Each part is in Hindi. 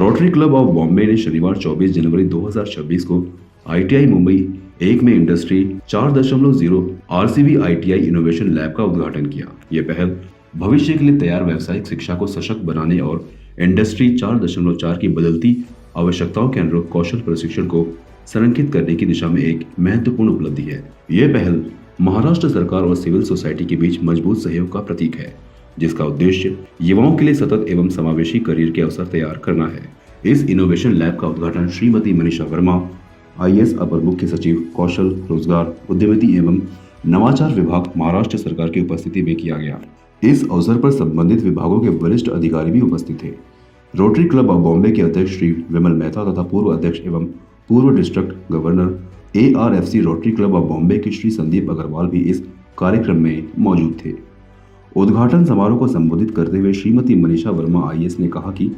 रोटरी क्लब ऑफ बॉम्बे ने शनिवार 24 जनवरी 2026 को आईटीआई मुंबई एक में industry 4.0 RCB ITI innovation lab का उद्घाटन किया। ये पहल भविष्य के लिए तैयार व्यावसायिक शिक्षा को सशक्त बनाने और इंडस्ट्री 4.4 की बदलती आवश्यकताओं के अनुरूप कौशल प्रशिक्षण को संरेखित करने की दिशा में एक महत्वपूर्ण उपलब्धि है। ये पहल महाराष्ट्र सरकार और सिविल सोसाइटी के बीच मजबूत सहयोग का प्रतीक है, जिसका उद्देश्य युवाओं के लिए सतत एवं समावेशी करियर के अवसर तैयार करना है। इस इनोवेशन लैब का उद्घाटन श्रीमती मनीषा वर्मा, आईएएस अपर मुख्य सचिव कौशल, रोजगार, उद्यमिता एवं नवाचार विभाग, महाराष्ट्र सरकार की उपस्थिति में किया गया। इस अवसर पर संबंधित विभागों के वरिष्ठ अधिकारी भी उपस्थित थे। रोटरी क्लब ऑफ बॉम्बे के अध्यक्ष श्री विमल मेहता तथा पूर्व अध्यक्ष एवं पूर्व district governor ARFC Rotary Club of Bombay के श्री संदीप अग्रवाल भी इस कार्यक्रम में मौजूद थे। उद्घाटन समारोह को संबोधित करते हुए श्रीमती मनीषा वर्मा आईएएस ने कहा कि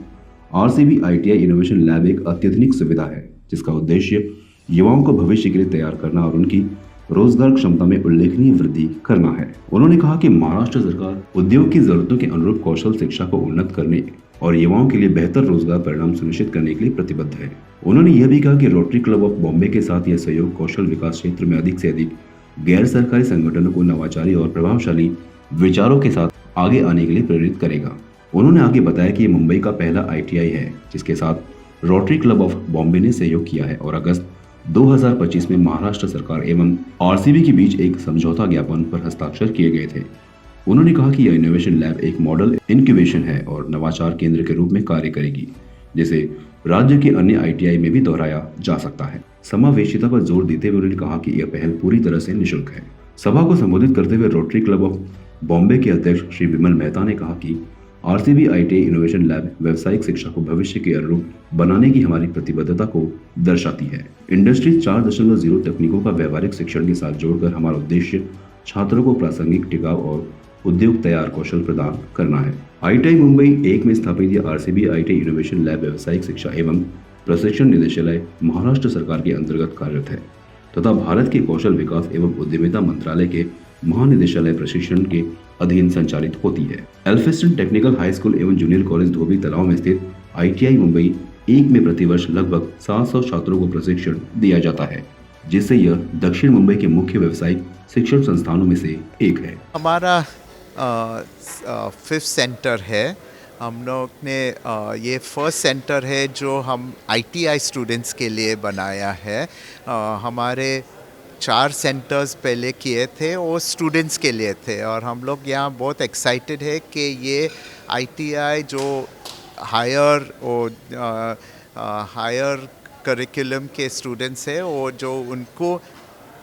आरसीबी आईटीआई इनोवेशन लैब एक अत्याधुनिक सुविधा है, जिसका उद्देश्य युवाओं को भविष्य के लिए तैयार करना और उनकी रोजगार क्षमता में उल्लेखनीय वृद्धि करना है। उन्होंने कहा कि महाराष्ट्र सरकार उद्योग की जरूरतों के अनुरूप कौशल शिक्षा को उन्नत करने और युवाओं के लिए बेहतर रोजगार परिणाम सुनिश्चित करने के लिए प्रतिबद्ध है। उन्होंने यह भी कहा कि रोटरी क्लब ऑफ बॉम्बे के साथ यह सहयोग कौशल विकास क्षेत्र में अधिक से अधिक गैर सरकारी संगठनों को नवाचारी और प्रभावशाली विचारों के साथ आगे आने के लिए प्रेरित करेगा। उन्होंने आगे बताया कि ये मुंबई का पहला आईटीआई है जिसके साथ रोटरी क्लब ऑफ बॉम्बे ने सहयोग किया है और अगस्त 2025 में महाराष्ट्र सरकार एवं आरसीबी के बीच एक समझौता ज्ञापन पर हस्ताक्षर किए गए थे। उन्होंने कहा कि यह इनोवेशन लैब एक मॉडल इनक्यूबेशन है और नवाचार केंद्र के रूप में कार्य करेगी, जिसे राज्य के अन्य आईटीआई में भी दोहराया जा सकता है। समावेशिता पर जोर देते हुए उन्होंने कहा कि यह पहल पूरी तरह से निःशुल्क है। सभा को संबोधित करते हुए रोटरी क्लब ऑफ बॉम्बे के अध्यक्ष श्री विमल मेहता ने कहा कि आरसीबी आईटीआई इनोवेशन लैब व्यावसायिक शिक्षा को भविष्य के अनुरूप बनाने की हमारी प्रतिबद्धता को दर्शाती है। इंडस्ट्री 4.0 तकनीकों का व्यावहारिक शिक्षण के साथ जोड़कर हमारा उद्देश्य छात्रों को प्रासंगिक, टिकाऊ और उद्योग तैयार कौशल प्रदान करना है। आईटीआई मुंबई एक में स्थापित यह आरसीबी आईटीआई इनोवेशन लैब व्यावसायिक शिक्षा एवं प्रशिक्षण निदेशालय महाराष्ट्र सरकार के अंतर्गत कार्यरत है तथा भारत के कौशल विकास एवं उद्यमिता मंत्रालय के महानिदेशालय प्रशिक्षण के अधीन संचालित होती है। एल्फिंस्टन टेक्निकल हाई स्कूल एवं जूनियर कॉलेज धोबी तलाव में स्थित आईटीआई मुंबई एक में प्रतिवर्ष लगभग 700 छात्रों को प्रशिक्षण दिया जाता है, जिससे यह दक्षिण मुंबई के मुख्य व्यावसायिक शिक्षण संस्थानों में से एक है। हमारा 5th सेंटर है। हम लोग ने ये फर्स्ट सेंटर है जो हम आईटीआई स्टूडेंट्स के लिए बनाया है। हमारे 4 सेंटर्स पहले किए थे, वो स्टूडेंट्स के लिए थे और हम लोग यहाँ बहुत एक्साइटेड है कि ये आईटीआई जो हायर करिकुलम के स्टूडेंट्स है वो जो उनको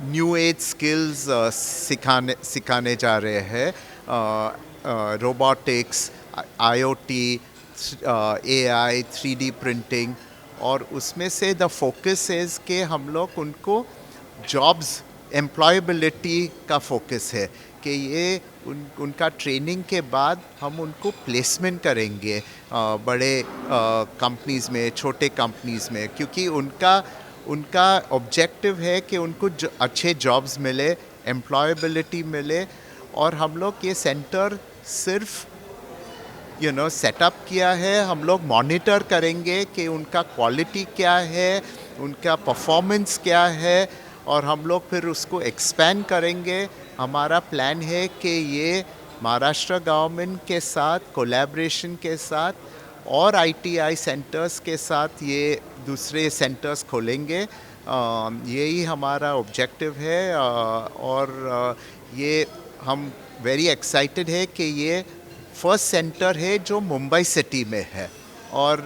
न्यू एज स्किल्स सिखाने जा रहे हैं, robotics, IoT, AI, 3D printing, और उसमें से द फोकस है कि हम लोग उनको जॉब्स एम्प्लॉयबिलिटी का फोकस है कि ये उनका ट्रेनिंग के बाद हम उनको प्लेसमेंट करेंगे बड़े कंपनीज़ में, छोटे कंपनीज़ में, क्योंकि उनका ऑब्जेक्टिव है कि उनको अच्छे जॉब्स मिले, एम्प्लॉयबिलिटी मिले। और हम लोग ये सेंटर सिर्फ सेटअप किया है, हम लोग मॉनिटर करेंगे कि उनका क्वालिटी क्या है, उनका परफॉर्मेंस क्या है, और हम लोग फिर उसको एक्सपैंड करेंगे। हमारा प्लान है कि ये महाराष्ट्र गवर्नमेंट के साथ कोलैबोरेशन के साथ और आईटीआई सेंटर्स के साथ ये दूसरे सेंटर्स खोलेंगे। यही हमारा ऑब्जेक्टिव है और ये हम वेरी एक्साइटेड है कि ये फर्स्ट सेंटर है जो मुंबई सिटी में है। और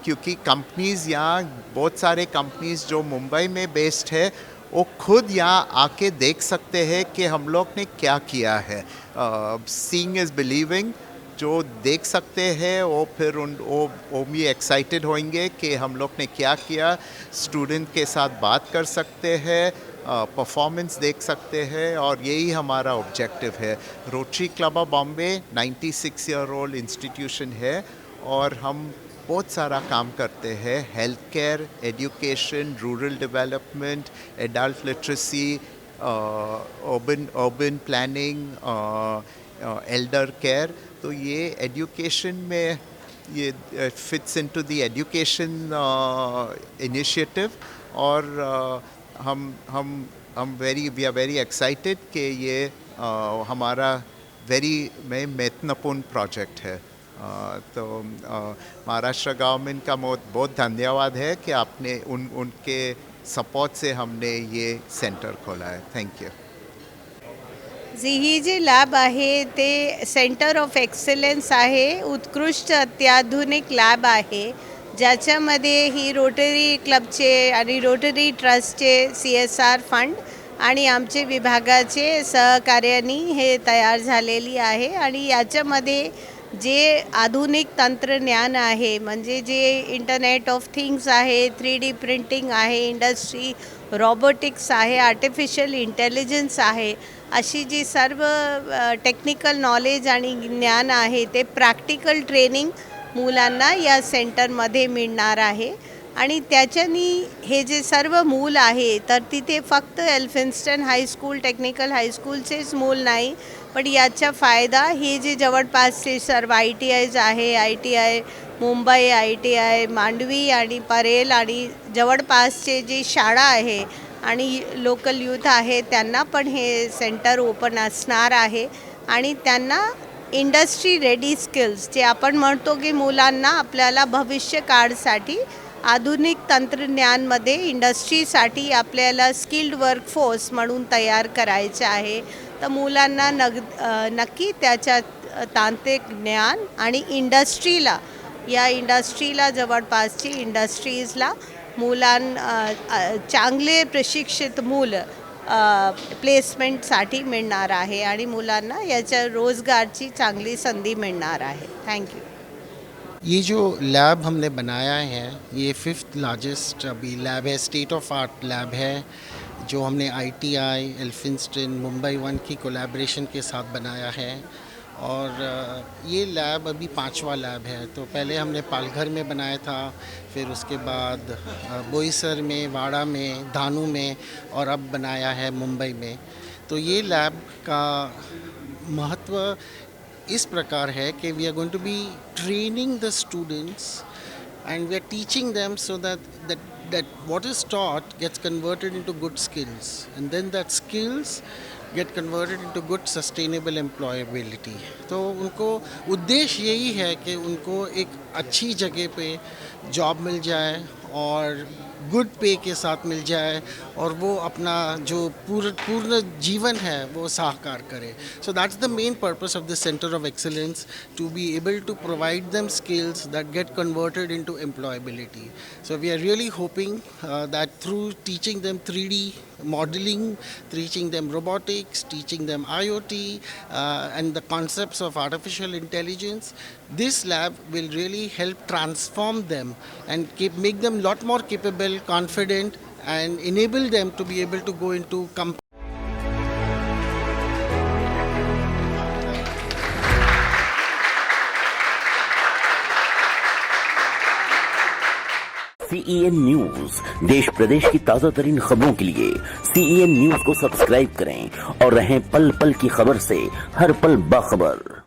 क्योंकि कंपनीज़ यहाँ बहुत सारे कंपनीज़ जो मुंबई में बेस्ड है वो खुद यहाँ आके देख सकते हैं कि हम लोग ने क्या किया है। सीइंग इज़ बिलीविंग, जो देख सकते हैं वो फिर वो भी एक्साइटेड होंगे कि हम लोग ने क्या किया। स्टूडेंट के साथ बात कर सकते हैं, परफॉर्मेंस देख सकते हैं, और यही हमारा ऑब्जेक्टिव है। Rotary Club of Bombay 96 year old institution है और हम बहुत सारा काम करते हैं, health care, education, rural development, adult literacy, urban planning, Elder care. तो ये एजुकेशन में ये fits into the education initiative और हम वी आर वेरी एक्साइटेड कि ये हमारा वेरी महत्वपूर्ण प्रोजेक्ट है। तो महाराष्ट्र गवर्नमेंट का बहुत बहुत धन्यवाद है कि आपने उनके सपोर्ट से हमने ये सेंटर खोला है। Thank you. He J lab आहे ते सेंटर ऑफ एक्सलन्स आहे, उत्कृष्ट अत्याधुनिक लॅब आहे, ज्याच्यामध्ये ही रोटरी क्लबचे आणि रोटरी ट्रस्टचे CSR फंड आणि आमचे विभागाचे सहकार्याने हे तयार झालेली आहे। आणि याच्यामध्ये जे आधुनिक तंत्रज्ञान आहे, म्हणजे जे इंटरनेट ऑफ थिंग्स आहे, 3D प्रिंटिंग आहे, इंडस्ट्री रोबोटिक्स आहे, आर्टिफिशियल इंटेलिजन्स आहे, अशी जी सर्व टेक्निकल नॉलेज आणि ज्ञान आहे ते प्रॅक्टिकल ट्रेनिंग मुलांना या सेंटरमध्ये मिळणार आहे। आणि त्याच्यानी हे जे सर्व मूल आहे तर तिथे फक्त एल्फिन्स्टन हायस्कूल टेक्निकल हायस्कूलचेच मूल नाही, पण याचा फायदा हे जे जवळपासचे सर्व ITIs आहे, ITI मुंबई, ITI मांडवी आणि परेल आणि जवळपासचे जी शाळा आहे आणि लोकल यूथ आहे त्यांना पण हे सेंटर ओपन असणार आहे। आणि त्यांना इंडस्ट्री रेडी स्किल्स जे आपण म्हणतो की मुलांना आपल्याला भविष्य काळासाठी आधुनिक तंत्रज्ञानमध्ये इंडस्ट्रीसाठी आपल्याला स्किल्ड वर्कफोर्स म्हणून तयार करायचे आहे। तर मुलांना नक्की त्याच्यात तांत्रिक ज्ञान आणि या इंडस्ट्रीला जवळपासची इंडस्ट्रीजला चांगले प्रशिक्षित मुलं प्लेसमेंटसाठी मिळणार आहे आणि मुलांना याच्या रोजगारची चांगली संधी मिळणार आहे। थँक्यू। ये जो लैब हमने बनाया है ये 5th लार्जेस्ट अभी लैब है, स्टेट ऑफ आर्ट लैब है, जो हमने ITI एल्फिंस्टन मुंबई 1 की कोलैबोरेशन के साथ बनाया है। और ये लैब अभी 5वां लैब है। तो पहले हमने पालघर में बनाया था, फिर उसके बाद बोईसर में, वाड़ा में, धानू में और अब बनाया है मुंबई में। तो ये लैब का महत्व इस प्रकार है कि we are going to be training the students and we are teaching them so that what is taught gets converted into good skills, and then that skills get converted into good sustainable employability। तो उनको उद्देश्य यही है कि उनको एक अच्छी जगह पे जॉब मिल जाए और गुड पे के साथ मिल जाए और वो अपना जो पूर्ण जीवन है वो साकार करे। So that's the main purpose of the centre of excellence, to be able to provide them skills that get converted into employability. So we are really hoping that through teaching them 3D modeling, teaching them robotics, teaching them IoT and the concepts of artificial intelligence, this lab will really help transform them and make them a lot more capable, confident, and enable them to be able to go into CEN news, देश प्रदेश की ताजा तरीन खबरों के लिए CEN न्यूज को सब्सक्राइब करें और रहें पल पल की खबर से हर पल बाखबर।